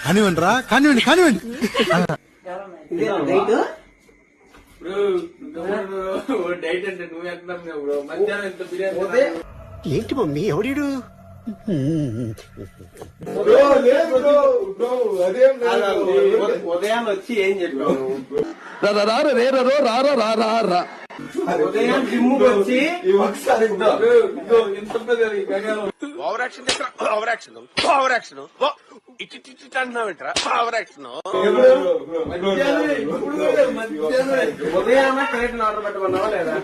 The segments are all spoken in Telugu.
కానివ్వండి రా, కానివ్వండి కానివ్వండి. డైట్ అంటే నువ్వు ఎక్కడ బ్రో? మధ్యాహ్నం ఎంత బిర్యానీ? ఏంటి మమ్మీ ఎవడీడు? ఉదయం వచ్చి ఏం చెప్పావు? ఉదయం జిమ్ వచ్చి ఉదయాన్న క్రేట్ ఆర్డర్ పెట్టమన్నావా లేదా?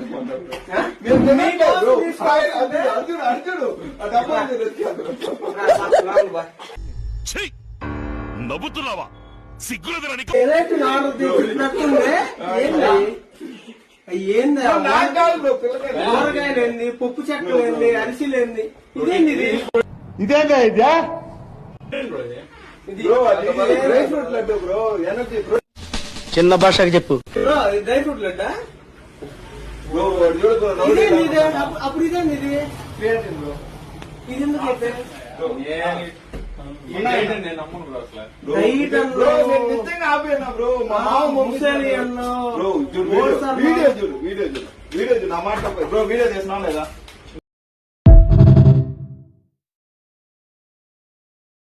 నవ్వుతున్నావా? సిగ్గులేదని ఏంది? కూరగాయలు ఏంది, పప్పు చెక్కలు ఏంది, అరిసెలు ఏంది? ఇదేంది ఇది? ఇదేంగా ఇదే dry fruit laddu bro, energy bro. చిన్న భాషకి చెప్పు. బ్రో ఇది డ్రై ఫ్రూట్ లడ్డా? ఇదేంది ఇది? అప్పుడు ఇదేంది ఇది? ఇది ఎందుకు అయితే? వీడియో చూడు నా మాట బ్రో. వీడియో చేసినా లేదా?